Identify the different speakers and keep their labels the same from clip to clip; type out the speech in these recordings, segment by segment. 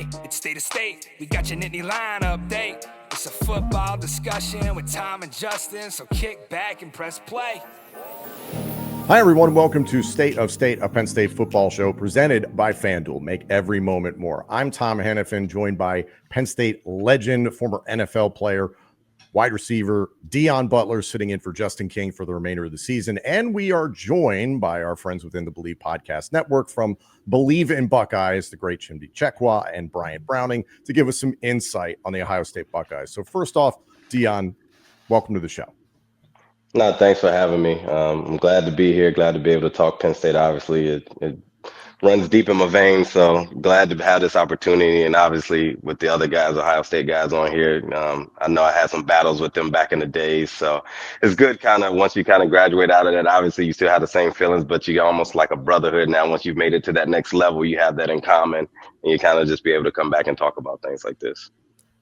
Speaker 1: Hey, it's State of State. We got your Nittany Lion update. It's a football discussion with Tom and Justin, so kick back and press play.
Speaker 2: Hi, everyone. Welcome to State of State, a Penn State football show presented by FanDuel. Make every moment more. I'm Tom Hannifan, joined by Penn State legend, former NFL player, wide receiver Deon Butler, sitting in for Justin King for the remainder of the season. And we are joined by our friends within the Bleav podcast network from Bleav in Buckeyes, the great Chimdi Chekwa and Bryant Browning, to give us some insight on the Ohio State Buckeyes. So first off, Deon, welcome to the show.
Speaker 3: No, thanks for having me. I'm glad to be here. Glad to be able to talk Penn State. Obviously, it runs deep in my veins, so glad to have this opportunity. And obviously, with the other guys, Ohio State guys on here, I know I had some battles with them back in the days. So it's good kind of once you kind of graduate out of that. Obviously, you still have the same feelings, but you almost like a brotherhood now. Once you've made it to that next level, you have that in common, and you kind of just be able to come back and talk about things like this.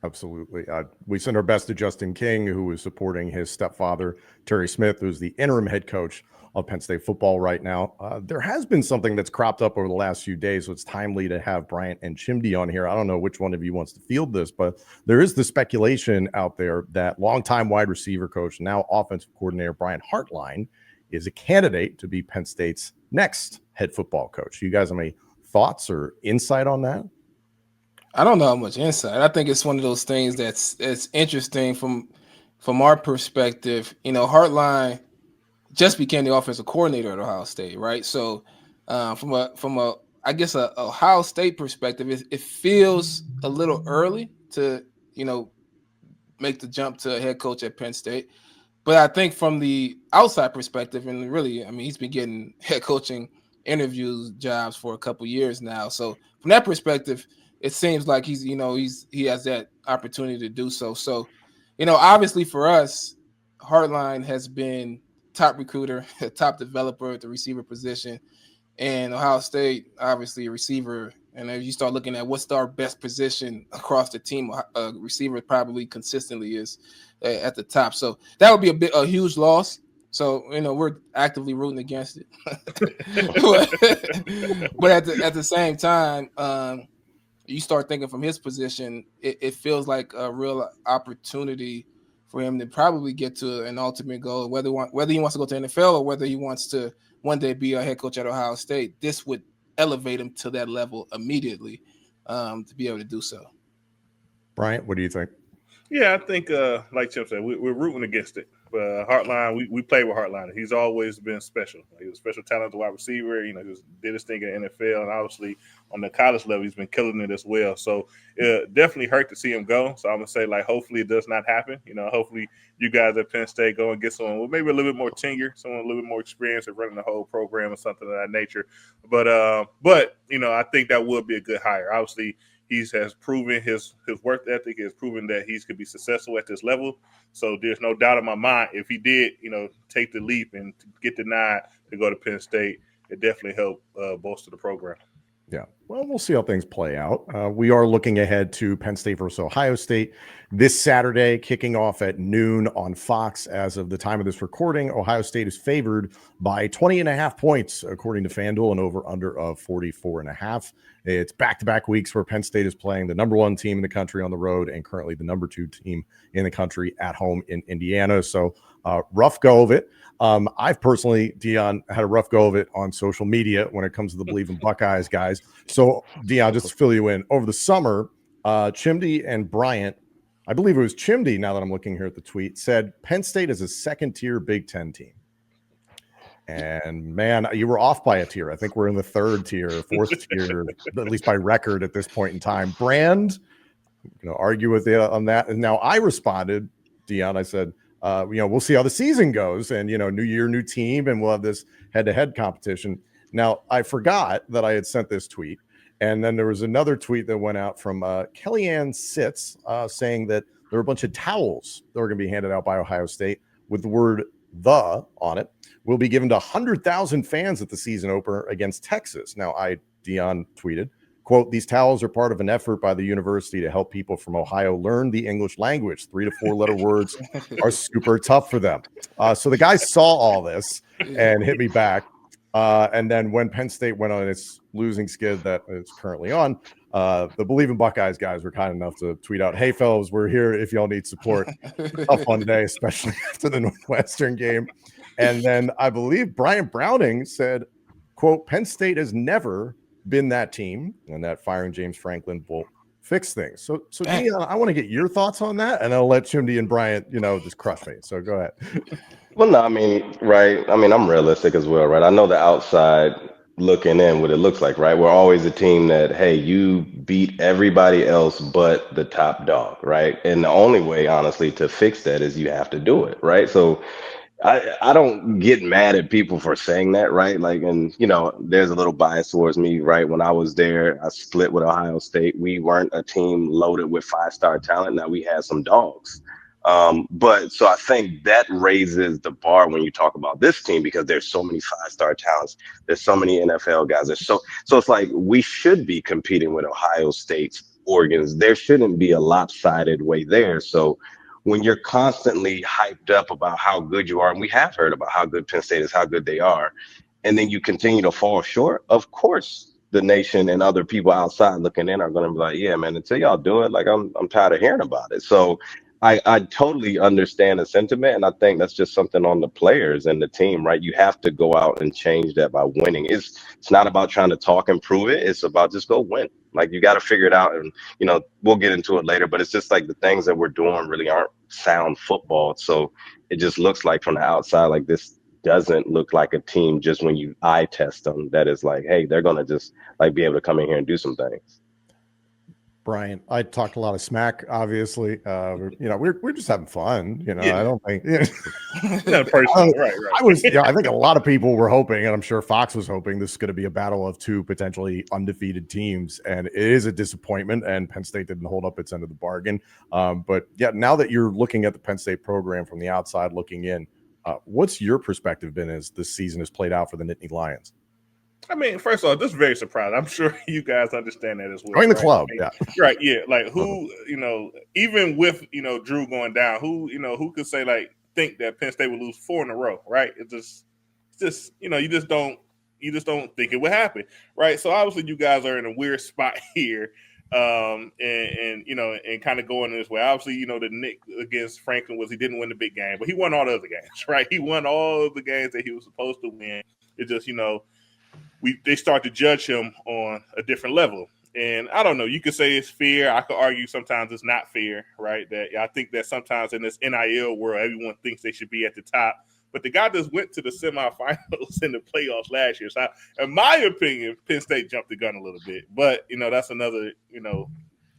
Speaker 2: Absolutely. We send our best to Justin King, who is supporting his stepfather, Terry Smith, who's the interim head coach of Penn State football right now. There has been something that's cropped up over the last few days, so it's timely to have Bryant and Chimdi on here. I don't know which one of you wants to field this, but there is the speculation out there that longtime wide receiver coach, now offensive coordinator Brian Hartline, is a candidate to be Penn State's next head football coach. You guys have any thoughts or insight on that?
Speaker 4: I don't know how much insight. I think it's one of those things that's interesting from our perspective. You know, Hartline just became the offensive coordinator at Ohio State, right? So from a I guess a Ohio State perspective, it feels a little early to, you know, make the jump to a head coach at Penn State. But I think from the outside perspective, and really, I mean, he's been getting head coaching interviews jobs for a couple years now. So from that perspective, it seems like he has that opportunity to do so. So, you know, obviously for us, Hartline has been top recruiter, top developer at the receiver position, and Ohio State, obviously a receiver. And if you start looking at what's our best position across the team, receiver probably consistently is at the top. So that would be a huge loss. So, you know, we're actively rooting against it. but at the same time, you start thinking from his position, it feels like a real opportunity for him to probably get to an ultimate goal, whether he wants to go to NFL or whether he wants to one day be a head coach at Ohio State. This would elevate him to that level immediately to be able to do so.
Speaker 2: Bryant, what do you think?
Speaker 5: Yeah, I think, like Chip said, we're rooting against it. Hartline, we play with Hartline. He's always been special. He was a special talent wide receiver. You know, he did his thing in the NFL, and obviously on the college level, he's been killing it as well. So it definitely hurt to see him go. So I'm gonna say, like, hopefully it does not happen. You know, hopefully you guys at Penn State go and get someone with maybe a little bit more tenure, someone a little bit more experience of running the whole program or something of that nature. But you know, I think that would be a good hire. Obviously, he has proven his work ethic. He has proven that he could be successful at this level. So there's no doubt in my mind, if he did, you know, take the leap and get the nod to go to Penn State, it definitely helped bolster the program.
Speaker 2: Yeah, well, we'll see how things play out. We are looking ahead to Penn State versus Ohio State this Saturday, kicking off at noon on Fox. As of the time of this recording, Ohio State is favored by 20.5 points, according to FanDuel, and over-under of 44.5. It's back-to-back weeks where Penn State is playing the number one team in the country on the road and currently the number two team in the country at home in Indiana. So rough go of it. I've personally, Deon, had a rough go of it on social media when it comes to the Bleav in Buckeyes guys. So, Deon, just to fill you in, over the summer, Chimdi and Bryant, I believe it was Chimdi, now that I'm looking here at the tweet, said Penn State is a second-tier Big Ten team. And, man, you were off by a tier. I think we're in the third tier, fourth tier, at least by record at this point in time. Brand, you know, argue with you on that. And now I responded, Deon, I said, you know, we'll see how the season goes, and, you know, new year, new team, and we'll have this head-to-head competition. Now, I forgot that I had sent this tweet, and then there was another tweet that went out from Kellyanne Sitz saying that there were a bunch of towels that were going to be handed out by Ohio State with the word "the" on it. Will be given to 100,000 fans at the season opener against Texas. Now, Deon tweeted, quote, "These towels are part of an effort by the university to help people from Ohio learn the English language. 3 to 4 letter words are super tough for them." So the guys saw all this and hit me back. And then when Penn State went on its losing skid that it's currently on, The Bleav in Buckeyes guys were kind enough to tweet out, "Hey fellas, we're here if y'all need support." Tough one today, especially after the Northwestern game. And then I believe Bryant Browning said, quote, "Penn State has never been that team, and that firing James Franklin will fix things." So Deon, I want to get your thoughts on that, and I'll let Chimdi and Bryant, just crush me. So go ahead.
Speaker 3: Well, no, I mean, right. I mean, I'm realistic as well, right? I know the outside looking in what it looks like, right? We're always a team that, hey, you beat everybody else but the top dog, right? And the only way, honestly, to fix that is you have to do it, right? So I don't get mad at people for saying that, right? Like, and there's a little bias towards me, right? When I was there, I split with Ohio State. We weren't a team loaded with 5-star talent. Now we had some dogs. But so I think that raises the bar when you talk about this team because there's so many 5-star talents. There's so many NFL guys. So it's like we should be competing with Ohio State's, Oregon's. There shouldn't be a lopsided way there. So when you're constantly hyped up about how good you are, and we have heard about how good Penn State is, how good they are, and then you continue to fall short, of course the nation and other people outside looking in are going to be like, yeah, man, until y'all do it, like I'm tired of hearing about it. So I totally understand the sentiment, and I think that's just something on the players and the team, right? You have to go out and change that by winning. It's not about trying to talk and prove it. It's about just go win. Like you got to figure it out, and we'll get into it later. But it's just like the things that we're doing really aren't sound football. So it just looks like from the outside, like this doesn't look like a team. Just when you eye test them, that is like, hey, they're gonna just like be able to come in here and do some things.
Speaker 2: Bryant, I talked a lot of smack, obviously. We're just having fun.
Speaker 5: Yeah.
Speaker 2: I don't think
Speaker 5: Not personal, right.
Speaker 2: I think a lot of people were hoping, and I'm sure Fox was hoping, this is going to be a battle of two potentially undefeated teams. And it is a disappointment, and Penn State didn't hold up its end of the bargain. But yeah, now that you're looking at the Penn State program from the outside looking in, what's your perspective been as this season has played out for the Nittany Lions?
Speaker 5: I mean, first of all, this is very surprising. I'm sure you guys understand that as well.
Speaker 2: Join the
Speaker 5: right?
Speaker 2: club,
Speaker 5: yeah. Right, yeah. Like who, even with Drew going down, who could say think that Penn State would lose 4 in a row, right? It's just you just don't think it would happen, right? So obviously you guys are in a weird spot here, and kind of going this way. Obviously, the Nick against Franklin he didn't win the big game, but he won all the other games, right? He won all of the games that he was supposed to win. It's just they start to judge him on a different level. And I don't know, you could say it's fair. I could argue sometimes it's not fair, right? That I think that sometimes in this NIL world, everyone thinks they should be at the top. But the guy just went to the semifinals in the playoffs last year. So in my opinion, Penn State jumped the gun a little bit. But, that's another,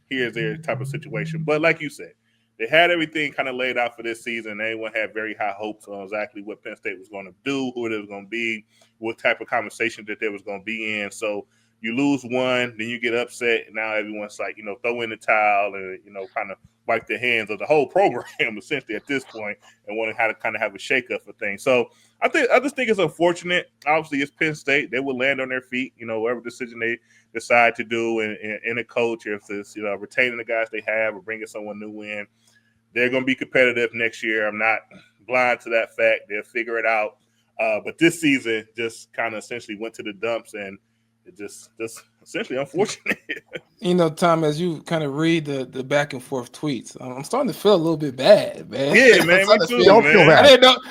Speaker 5: here's there type of situation. But like you said, they had everything kind of laid out for this season. Everyone had very high hopes on exactly what Penn State was going to do, who it was going to be, what type of conversation that they was going to be in. So you lose one, then you get upset, and now everyone's like, throw in the towel and, kind of wipe their hands of the whole program essentially at this point and wanting how to kind of have a shakeup for things. So I just think it's unfortunate. Obviously, it's Penn State. They will land on their feet, whatever decision they decide to do in a coach, or if it's, retaining the guys they have or bringing someone new in. They're going to be competitive next year. I'm not blind to that fact. They'll figure it out. But this season just kind of essentially went to the dumps, and it just essentially unfortunate.
Speaker 4: Tom, as you kind of read the back and forth tweets, I'm starting to feel a little bit bad, man.
Speaker 5: Yeah, man. Me too,
Speaker 2: don't feel bad.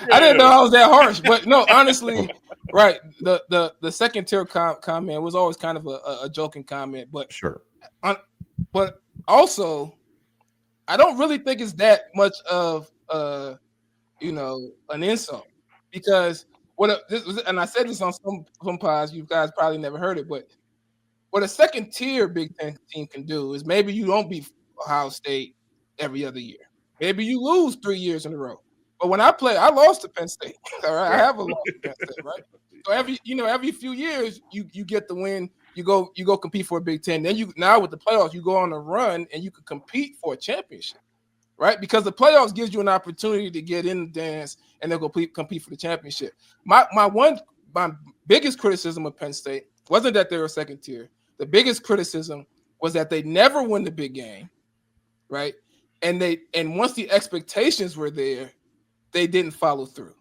Speaker 4: I didn't know I was that harsh, but no, honestly, right. The second tier comment was always kind of a joking comment, but
Speaker 2: sure.
Speaker 4: But also, I don't really think it's that much of an insult, because and I said this on some pods, you guys probably never heard it, but what a second tier Big Ten team can do is maybe you don't beat Ohio State every other year. Maybe you lose 3 years in a row. But when I lost to Penn State. All right, I have a loss to Penn State, right? So every few years you get the win. You go compete for a Big Ten. Then now with the playoffs, you go on a run and you can compete for a championship, right? Because the playoffs gives you an opportunity to get in the dance and then compete for the championship. My biggest criticism of Penn State wasn't that they were second tier. The biggest criticism was that they never win the big game, right? And once the expectations were there, they didn't follow through.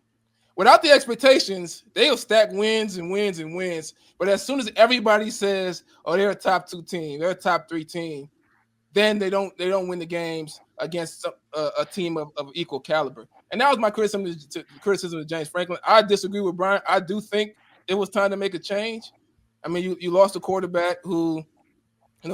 Speaker 4: without the expectations, they'll stack wins and wins and wins. But as soon as everybody says, "Oh, they're a top 2 team, they're a top 3 team," then they don't win the games against a team of equal caliber. And that was my criticism of James Franklin. I disagree with Bryant. I do think it was time to make a change. I mean, you lost a quarterback who,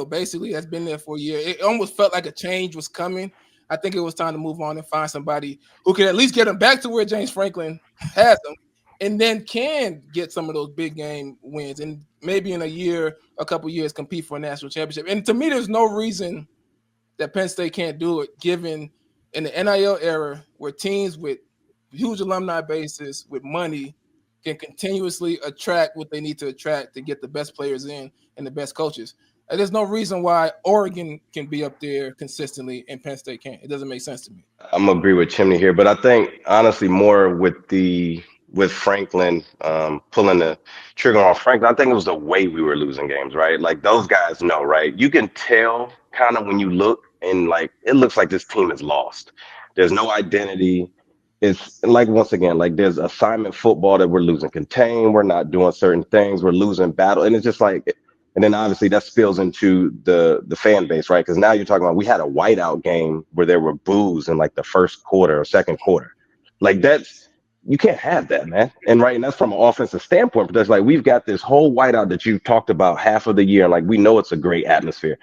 Speaker 4: basically has been there for a year. It almost felt like a change was coming. I think it was time to move on and find somebody who could at least get him back to where James Franklin has him, and then can get some of those big game wins, and maybe in a couple years, compete for a national championship. And to me, there's no reason that Penn State can't do it, given in the NIL era where teams with huge alumni bases with money can continuously attract what they need to attract to get the best players in and the best coaches. And there's no reason why Oregon can be up there consistently and Penn State can't. It doesn't make sense to me.
Speaker 3: I'm gonna agree with Chimney here, but I think honestly more with Franklin pulling the trigger on Franklin, I think it was the way we were losing games, right? Like those guys know, right? You can tell kind of when you look and like it looks like this team is lost. There's no identity. It's like once again, like there's assignment football that we're losing contain, we're not doing certain things, we're losing battle, and it's just like. And then obviously that spills into the fan base, right? Because now you're talking about we had a whiteout game where there were boos in like the first quarter or second quarter. Like that's you can't have that, man. And that's from an offensive standpoint. But that's like we've got this whole whiteout that you've talked about half of the year, and like we know it's a great atmosphere.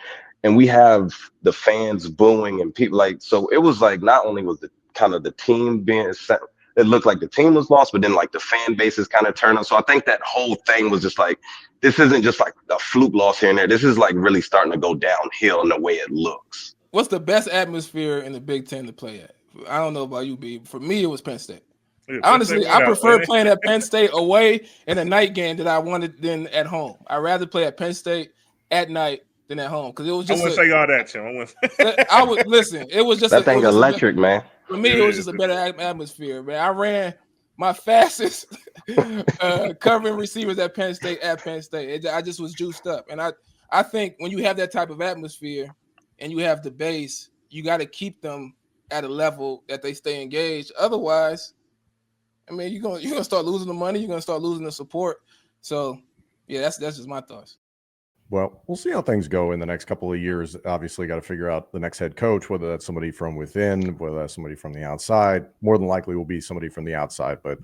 Speaker 3: And we have the fans booing and people like so it was like not only was the kind of the team being set, it looked like the team was lost, but then like the fan base is kind of turning. So I think that whole thing was just like this isn't just like a fluke loss here and there. This is like really starting to go downhill in the way it looks.
Speaker 4: What's the best atmosphere in the Big Ten to play at? I don't know about you, B. For me, it was Penn State. Yeah, honestly, I prefer playing at Penn State away in a night game that I wanted than at home. I'd rather play at Penn State at night than at home because it was just.
Speaker 5: I wouldn't say all that, Tim.
Speaker 4: I would listen. It was just
Speaker 3: that thing electric, man.
Speaker 4: For me, it was just a better atmosphere, man. I ran my fastest covering receivers at Penn State. I just was juiced up. And I think when you have that type of atmosphere and you have the base, you got to keep them at a level that they stay engaged. Otherwise, I mean, you're gonna start losing the money. You're gonna start losing the support. So, yeah, that's just my thoughts.
Speaker 2: Well, we'll see how things go in the next couple of years. Obviously, got to figure out the next head coach, whether that's somebody from within, whether that's somebody from the outside. More than likely will be somebody from the outside. But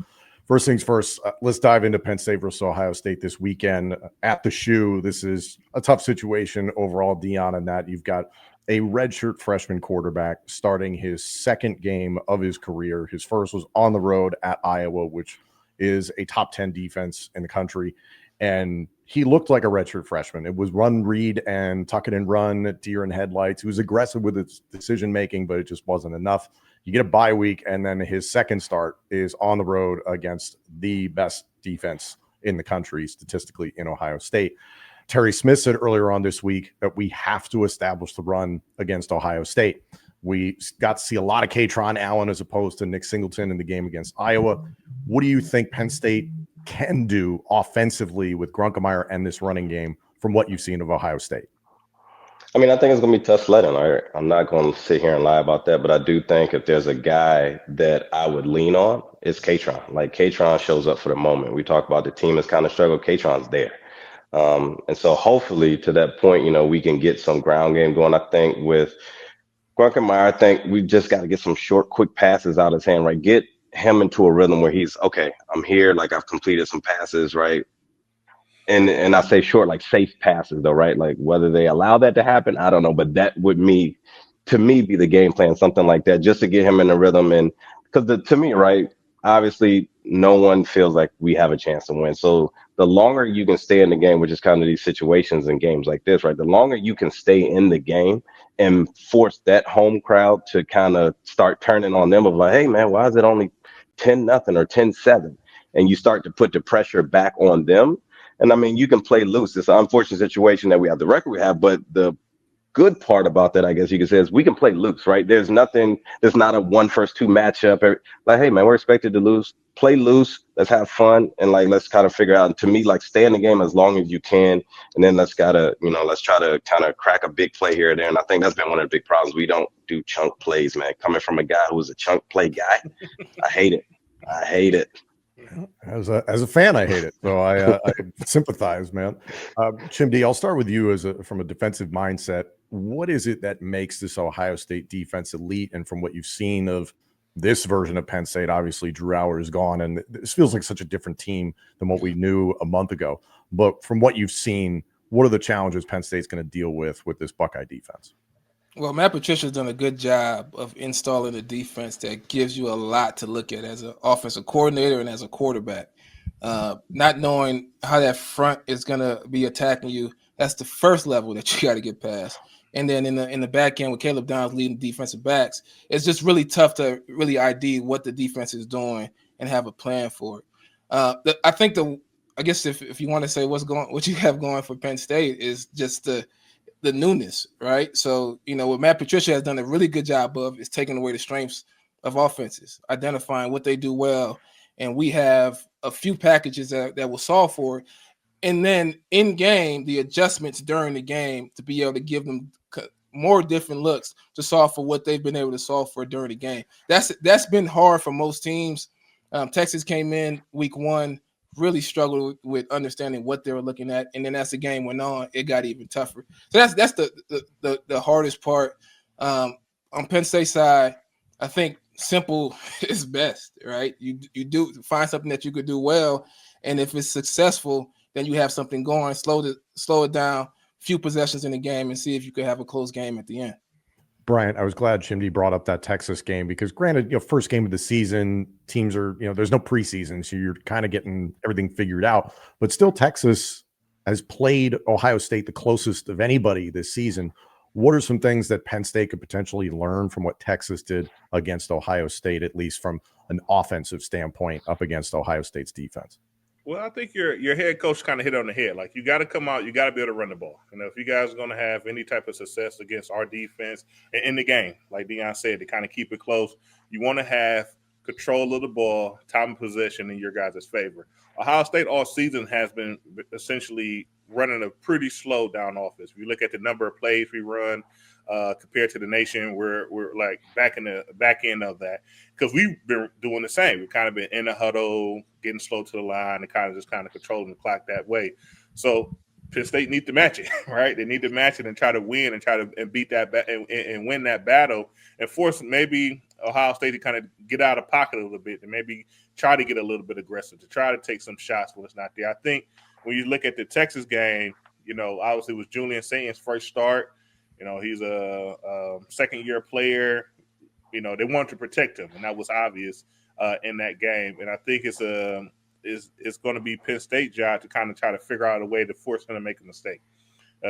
Speaker 2: first things first, let's dive into Penn State versus Ohio State this weekend at the Shoe. This is a tough situation overall, Deon, in that you've got a redshirt freshman quarterback starting his second game of his career. His first was on the road at Iowa, which is a top 10 defense in the country. And he looked like a redshirt freshman. It was run, read, and tuck it and run, deer in headlights. He was aggressive with his decision-making, but it just wasn't enough. You get a bye week, and then his second start is on the road against the best defense in the country, statistically, in Ohio State. Terry Smith said earlier on this week that we have to establish the run against Ohio State. We got to see a lot of Katron Allen as opposed to Nick Singleton in the game against Iowa. What do you think Penn State can do offensively with Grunkemeyer and this running game from what you've seen of Ohio State?
Speaker 3: I mean, I think it's going to be tough sledding. I'm not going to sit here and lie about that, but I do think if there's a guy that I would lean on, it's Katron. Like, Katron shows up for the moment. We talk about the team has kind of struggled. Katron's there. And so hopefully to that point, we can get some ground game going. I think with Grunkemeyer, I think we just got to get some short, quick passes out of his hand, right? Get him into a rhythm where he's, okay, I'm here, like I've completed some passes, right? And I say short, like safe passes though, right? Like whether they allow that to happen, I don't know, but that would to me be the game plan, something like that, just to get him in a rhythm. And because to me, right, obviously no one feels like we have a chance to win. So the longer you can stay in the game, which is kind of these situations and games like this, right? The longer you can stay in the game and force that home crowd to kind of start turning on them of like, hey man, why is it only 10-0 or 10-7? And you start to put the pressure back on them. And I mean, you can play loose. It's an unfortunate situation that we have the record we have, but the good part about that, I guess you could say, is we can play loose, right? There's not a 1-1-2 matchup. Like, hey man, we're expected to lose. Play loose. Let's have fun. And like, let's kind of figure out, to me, like stay in the game as long as you can. And then let's try to kind of crack a big play here or there. And I think that's been one of the big problems. We don't do chunk plays, man. Coming from a guy who was a chunk play guy, I hate it.
Speaker 2: As a fan, I hate it, so I sympathize, man. Chimdi, I'll start with you from a defensive mindset. What is it that makes this Ohio State defense elite? And from what you've seen of this version of Penn State, obviously Drew Allar is gone, and this feels like such a different team than what we knew a month ago. But from what you've seen, what are the challenges Penn State's going to deal with this Buckeye defense?
Speaker 4: Well, Matt Patricia's done a good job of installing a defense that gives you a lot to look at as an offensive coordinator and as a quarterback. Not knowing how that front is going to be attacking you, that's the first level that you got to get past. And then in the back end with Caleb Downs leading defensive backs, it's just really tough to really ID what the defense is doing and have a plan for it. I think I guess if you want to say what you have going for Penn State is just the newness, right? So, what Matt Patricia has done a really good job of is taking away the strengths of offenses, identifying what they do well. And we have a few packages that will solve for it. And then in game, the adjustments during the game to be able to give them more different looks to solve for what they've been able to solve for during the game. That's been hard for most teams. Texas came in week 1, really struggled with understanding what they were looking at, and then as the game went on, it got even tougher. So that's the hardest part. On Penn State side, I think simple is best, right? You do find something that you could do well, and if it's successful, then you have something going. Slow it down, few possessions in the game, and see if you could have a close game at the end.
Speaker 2: Bryant, I was glad Chimdi brought up that Texas game because granted, first game of the season, teams are, there's no preseason, so you're kind of getting everything figured out. But still, Texas has played Ohio State the closest of anybody this season. What are some things that Penn State could potentially learn from what Texas did against Ohio State, at least from an offensive standpoint, up against Ohio State's defense?
Speaker 5: Well, I think your head coach kind of hit on the head. Like, you got to come out, you got to be able to run the ball. If you guys are going to have any type of success against our defense in the game, like Deon said, to kind of keep it close, you want to have control of the ball, time of possession in your guys' favor. Ohio State all season has been essentially running a pretty slow down offense. If you look at the number of plays we run compared to the nation, we're like back in the back end of that because we've been doing the same. We've kind of been in the huddle, getting slow to the line, and kind of controlling the clock that way. So Penn State need to match it, right? They need to match it and try to win and beat that and win that battle and force maybe Ohio State to kind of get out of pocket a little bit and maybe try to get a little bit aggressive, to try to take some shots when it's not there. I think when you look at the Texas game, obviously it was Julian Saint's first start. He's a second-year player. They wanted to protect him, and that was obvious in that game. And I think it's going to be Penn State's job to kind of try to figure out a way to force him to make a mistake.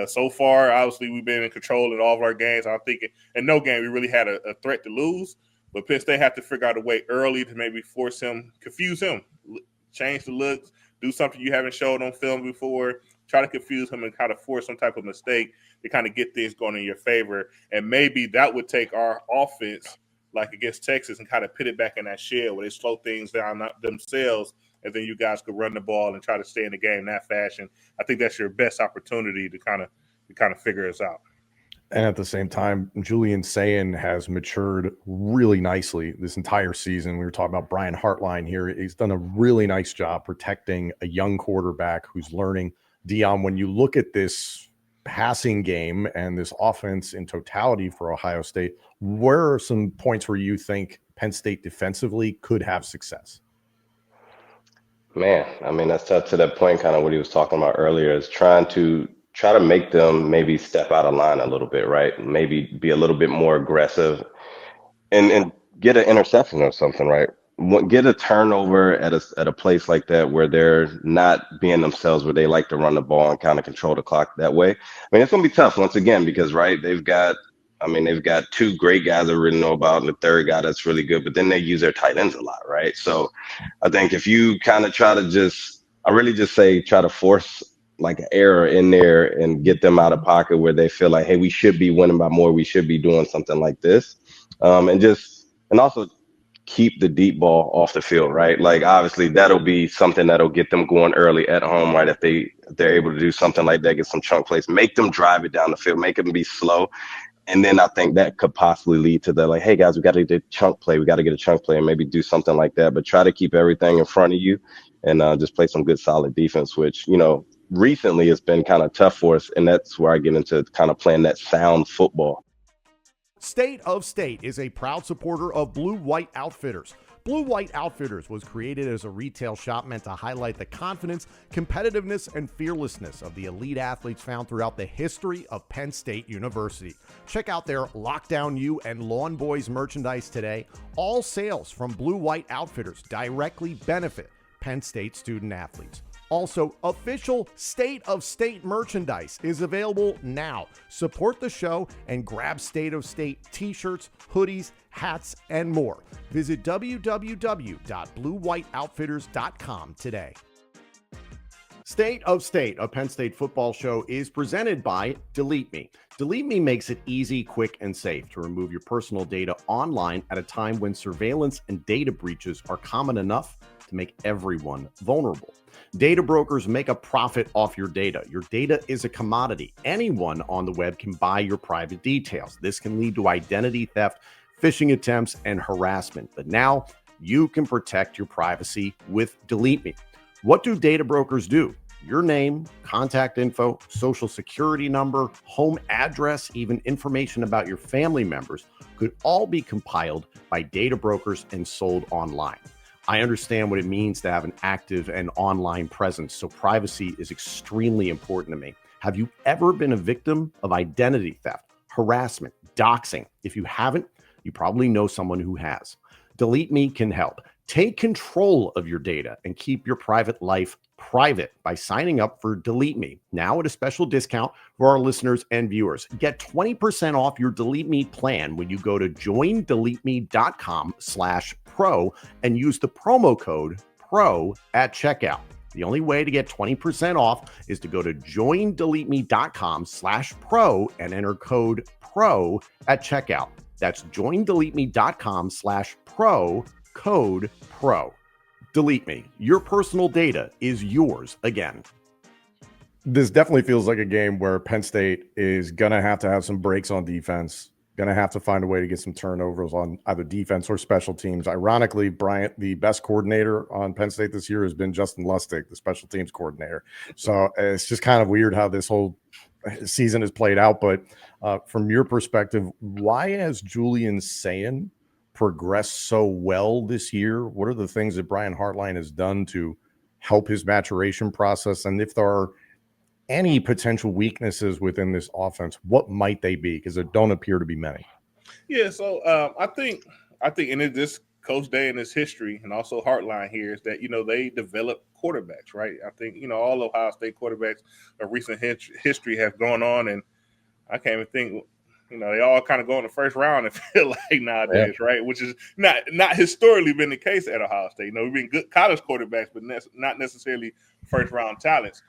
Speaker 5: So far, obviously, we've been in control in all of our games. I don't think in no game we really had a threat to lose, but Penn State have to figure out a way early to maybe force him, confuse him, change the looks, do something you haven't showed on film before, try to confuse him and kind of force some type of mistake to kind of get things going in your favor. And maybe that would take our offense, like against Texas, and kind of put it back in that shell where they slow things down themselves, and then you guys could run the ball and try to stay in the game that fashion. I think that's your best opportunity to kind of figure us out.
Speaker 2: And at the same time, Julian Sayin has matured really nicely this entire season. We were talking about Brian Hartline here. He's done a really nice job protecting a young quarterback who's learning. Deon, when you look at this passing game and this offense in totality for Ohio State, where are some points where you think Penn State defensively could have success?
Speaker 3: Man, I mean, that's to that point, kind of what he was talking about earlier, is try to make them maybe step out of line a little bit, right? Maybe be a little bit more aggressive and get an interception or something, right? Get a turnover at a place like that where they're not being themselves, where they like to run the ball and kind of control the clock that way. I mean, it's going to be tough once again because, right, they've got two great guys I really know about and the third guy that's really good, but then they use their tight ends a lot, right? So I think if you kind of try to force like an error in there and get them out of pocket where they feel like, hey, we should be winning by more, we should be doing something like this. And also keep the deep ball off the field, right? Like obviously that'll be something that'll get them going early at home, right? If they're able to do something like that, get some chunk plays, make them drive it down the field, make them be slow. And then I think that could possibly lead to the like, hey guys, we got to get a chunk play. We got to get a chunk play and maybe do something like that. But try to keep everything in front of you and just play some good solid defense, which, recently it's been kind of tough for us. And that's where I get into kind of playing that sound football.
Speaker 2: State of State is a proud supporter of Blue White Outfitters. Blue White Outfitters was created as a retail shop meant to highlight the confidence, competitiveness, and fearlessness of the elite athletes found throughout the history of Penn State University. Check out their Lockdown U and Lawn Boys merchandise today. All sales from Blue White Outfitters directly benefit Penn State student athletes. Also, official State of State merchandise is available now. Support the show and grab State of State t-shirts, hoodies, hats, and more. Visit www.bluewhiteoutfitters.com today. State of State, a Penn State football show, is presented by Delete Me. Delete Me makes it easy, quick, and safe to remove your personal data online at a time when surveillance and data breaches are common enough to make everyone vulnerable. Data brokers make a profit off your data. Your data is a commodity. Anyone on the web can buy your private details. This can lead to identity theft, phishing attempts, and harassment. But now you can protect your privacy with Delete Me. What do data brokers do? Your name, contact info, social security number, home address, even information about your family members could all be compiled by data brokers and sold online. I understand what it means to have an active and online presence, so privacy is extremely important to me. Have you ever been a victim of identity theft, harassment, doxing? If you haven't, you probably know someone who has. Delete Me can help. Take control of your data and keep your private life private by signing up for Delete Me, now at a special discount for our listeners and viewers. Get 20% off your Delete Me plan when you go to joindeleteme.com/pro and use the promo code PRO at checkout. The only way to get 20% off is to go to joindeleteme.com/pro and enter code PRO at checkout. That's joindeleteme.com/pro, code PRO. Delete Me. Your personal data is yours again. This definitely feels like a game where Penn State is going to have some breaks on defense, going to have to find a way to get some turnovers on either defense or special teams. Ironically, Bryant, the best coordinator on Penn State this year has been Justin Lustig, the special teams coordinator. So it's just kind of weird how this whole season has played out. But from your perspective, why has Julian Sayin progressed so well this year? What are the things that Brian Hartline has done to help his maturation process? And if there are any potential weaknesses within this offense, what might they be? Because there don't appear to be many.
Speaker 5: Yeah, so I think in this Coach Day and his history, and also Hartline here, is that they develop quarterbacks, right? I think all Ohio State quarterbacks of recent history have gone on, and I can't even think. They all kind of go in the first round and feel like nowadays, yeah. Right? Which is not historically been the case at Ohio State. We've been good college quarterbacks, but not necessarily first round talents.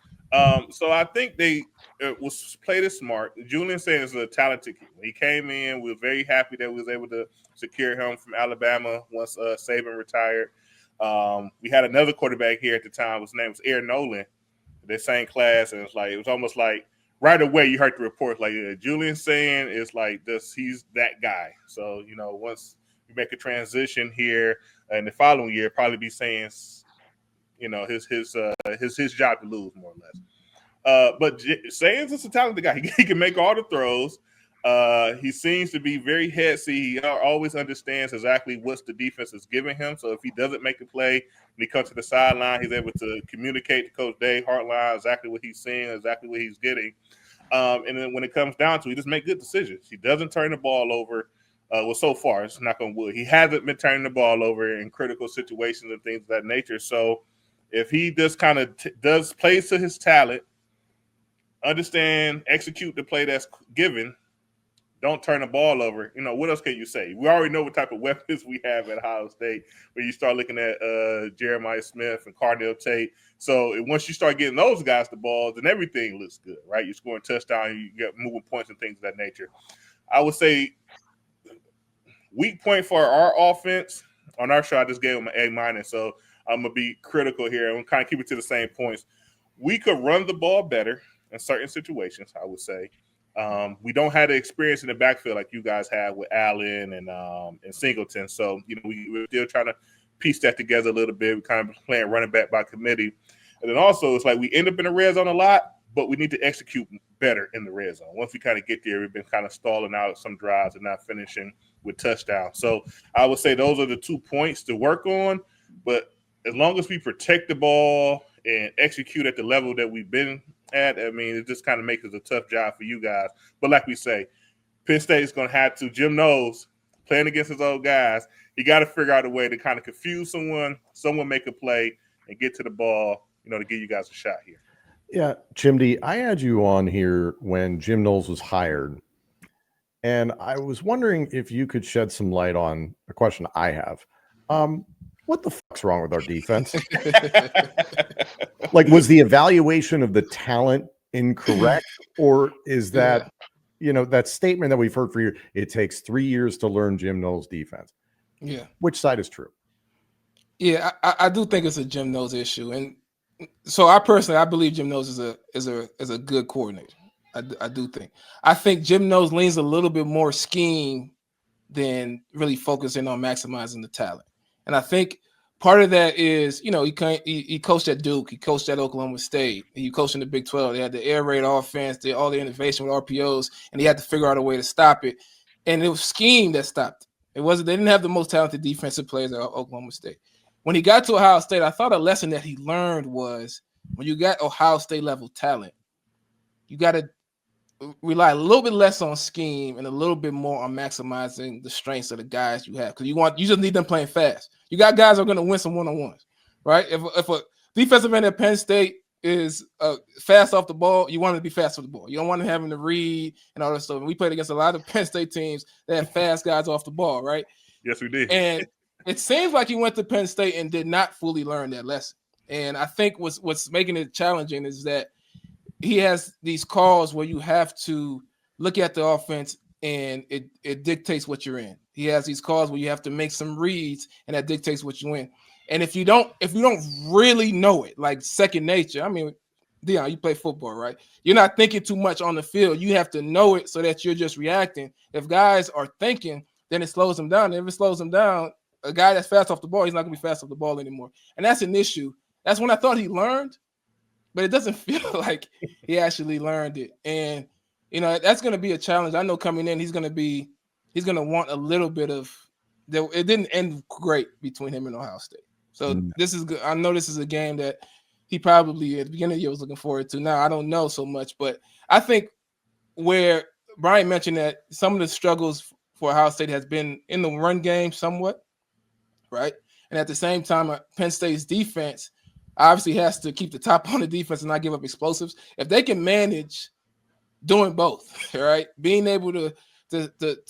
Speaker 5: So I think they was played it smart. Julian Sayin is a talented kid. He came in. We were very happy that we was able to secure him from Alabama once Saban retired. We had another quarterback here at the time. His name was Aaron Nolan, the same class, and it was almost like right away you heard the report like Julian Sayin is like this. He's that guy. So once you make a transition here in the following year, probably be saying his job to lose more or less. But Sayin's just a talented guy. He can make all the throws. He seems to be very headsy. He always understands exactly what the defense is giving him. So if he doesn't make a play, when he comes to the sideline, he's able to communicate to Coach Day, Hartline, exactly what he's seeing, exactly what he's getting. And then when it comes down to it, he just make good decisions. He doesn't turn the ball over. Well, so far, it's knock on wood. He hasn't been turning the ball over in critical situations and things of that nature. So if he just kind of plays to his talent, understand, execute the play that's given, don't turn the ball over. What else can you say? We already know what type of weapons we have at Ohio State when you start looking at Jeremiah Smith and Cardell Tate. So once you start getting those guys the ball, then everything looks good, right? You're scoring touchdowns, you get moving points and things of that nature. I would say weak point for our offense on our show, I just gave them an A-. So I'm going to be critical here. I'm going to kind of keep it to the same points. We could run the ball better in certain situations, I would say. We don't have the experience in the backfield like you guys have with Allen and Singleton. So, we're still trying to piece that together a little bit. We're kind of playing running back by committee. And then also it's like we end up in the red zone a lot, but we need to execute better in the red zone. Once we kind of get there, we've been kind of stalling out some drives and not finishing with touchdowns. So I would say those are the 2 points to work on. But as long as we protect the ball and execute at the level that we've been at, I mean, it just kind of makes it a tough job for you guys. But like we say, Penn State is going to have to, Jim knows, playing against his old guys, he got to figure out a way to kind of confuse someone make a play and get to the ball, to give you guys a shot here.
Speaker 2: Yeah, Chimdi, I had you on here when Jim Knowles was hired, and I was wondering if you could shed some light on a question I have. What the fuck's wrong with our defense? Like, was the evaluation of the talent incorrect, or is that, that statement that we've heard for years, it takes 3 years to learn Jim Knowles' defense?
Speaker 4: Yeah.
Speaker 2: Which side is true?
Speaker 4: Yeah, I do think it's a Jim Knowles issue, and so I Bleav Jim Knowles is a good coordinator. I do think. I think Jim Knowles leans a little bit more scheme than really focusing on maximizing the talent. And I think part of that is, he coached at Duke, he coached at Oklahoma State, he coached in the Big 12. They had the air raid offense, did all the innovation with RPOs, and he had to figure out a way to stop it. And it was scheme that stopped it. They didn't have the most talented defensive players at Oklahoma State. When he got to Ohio State, I thought a lesson that he learned was when you got Ohio State level talent, you got to rely a little bit less on scheme and a little bit more on maximizing the strengths of the guys you have. Because you just need them playing fast. You got guys that are going to win some one-on-ones, right? If a defensive end at Penn State is fast off the ball, you want him to be fast off the ball. You don't want him having to read and all that stuff. And we played against a lot of Penn State teams that have fast guys off the ball, right?
Speaker 5: Yes, we did.
Speaker 4: And it seems like he went to Penn State and did not fully learn that lesson. And I think what's making it challenging is that he has these calls where you have to look at the offense and it dictates what you're in. He has these calls where you have to make some reads and that dictates what you win. And if you don't really know it, like second nature, I mean, Deon, you play football, right? You're not thinking too much on the field. You have to know it so that you're just reacting. If guys are thinking, then it slows them down. And if it slows them down, a guy that's fast off the ball, he's not going to be fast off the ball anymore. And that's an issue. That's when I thought he learned, but it doesn't feel like he actually learned it. And, that's going to be a challenge. I know coming in, he's going to want a little bit of – it didn't end great between him and Ohio State. So this is good. I know this is a game that he probably at the beginning of the year was looking forward to. Now, I don't know so much, but I think where Bryant mentioned that some of the struggles for Ohio State has been in the run game somewhat, right? And at the same time, Penn State's defense obviously has to keep the top on the defense and not give up explosives. If they can manage doing both, right, being able to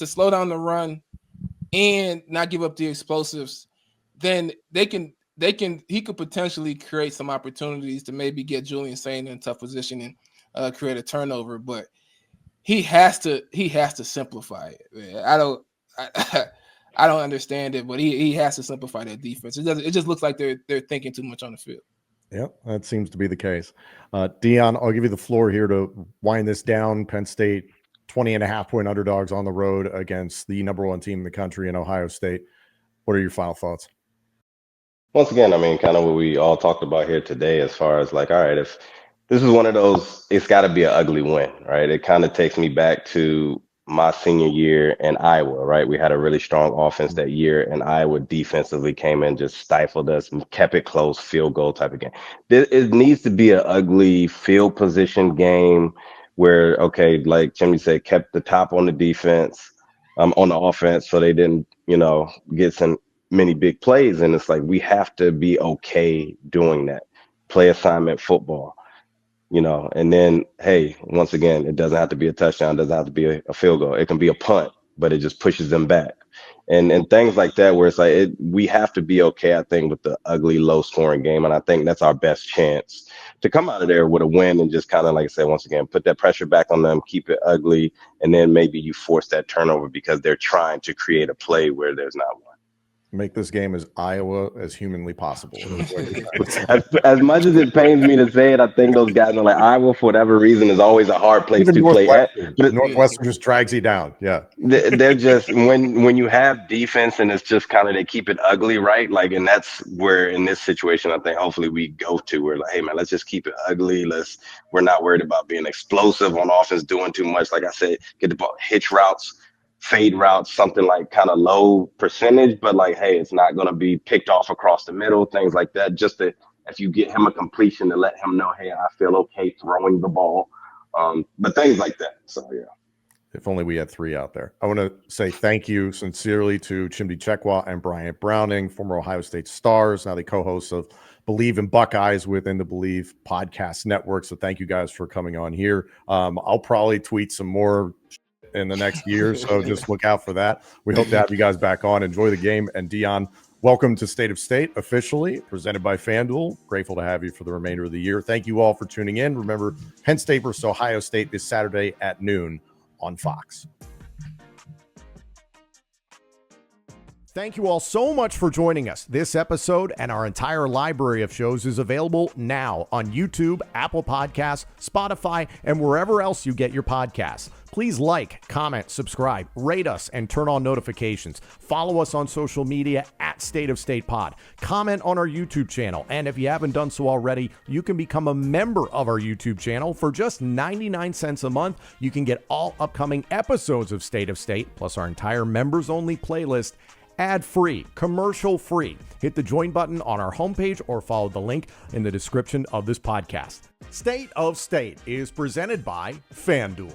Speaker 4: slow down the run and not give up the explosives, then he could potentially create some opportunities to maybe get Julian Sain in a tough position and create a turnover. But he has to simplify it. Man. I don't understand it, but he has to simplify that defense. It just looks like they're thinking too much on the field.
Speaker 2: Yeah, that seems to be the case. Deon, I'll give you the floor here to wind this down. Penn State, 20.5-point underdogs on the road against the number one team in the country in Ohio State. What are your final thoughts?
Speaker 3: Once again, I mean, kind of what we all talked about here today, as far as like, all right, if this is one of those, it's got to be an ugly win, right? It kind of takes me back to my senior year in Iowa, right? We had a really strong offense that year, and Iowa defensively came in, just stifled us and kept it close, field goal type of game. It needs to be an ugly field position game where, okay, like Chimdi said, kept the top on the defense, on the offense, so they didn't, get some many big plays. And it's like, we have to be okay doing that. Play assignment football. And then, hey, once again, it doesn't have to be a touchdown, it doesn't have to be a field goal. It can be a punt, but it just pushes them back. And things like that, where it's like, we have to be okay, I think, with the ugly, low-scoring game. And I think that's our best chance to come out of there with a win and just kind of, like I said, once again, put that pressure back on them, keep it ugly, and then maybe you force that turnover because they're trying to create a play where there's not one.
Speaker 2: Make this game as Iowa as humanly possible.
Speaker 3: As much as it pains me to say it, I think those guys are like Iowa for whatever reason is always a hard place
Speaker 2: Even
Speaker 3: to play at.
Speaker 2: Northwestern just drags you down. Yeah,
Speaker 3: they're just when you have defense and it's just kind of they keep it ugly, right? Like, and that's where in this situation I think hopefully we go to. We're like, hey man, let's just keep it ugly. We're not worried about being explosive on offense, doing too much. Like I said, get the ball, hitch routes, fade routes, something like kind of low percentage, but like, hey, it's not going to be picked off across the middle, things like that. Just to, if you get him a completion to let him know, hey, I feel okay throwing the ball, but things like that. So yeah.
Speaker 2: If only we had 3 out there. I want to say thank you sincerely to Chimdi Chekwa and Bryant Browning, former Ohio State stars, now the co-hosts of Bleav and Buckeyes within the Bleav podcast network. So thank you guys for coming on here. I'll probably tweet some more in the next year, so just look out for that. We hope to have you guys back on. Enjoy the game. And Deon, welcome to State of State, officially presented by FanDuel. Grateful to have you for the remainder of the year. Thank you all for tuning in. Remember, Penn State versus Ohio State this Saturday at noon on Fox. Thank you all so much for joining us. This episode and our entire library of shows is available now on YouTube, Apple Podcasts, Spotify, and wherever else you get your podcasts. Please like, comment, subscribe, rate us, and turn on notifications. Follow us on social media at State of State Pod. Comment on our YouTube channel. And if you haven't done so already, you can become a member of our YouTube channel. For just 99 cents a month, you can get all upcoming episodes of State of State, plus our entire members-only playlist, ad-free, commercial-free. Hit the join button on our homepage or follow the link in the description of this podcast. State of State is presented by FanDuel.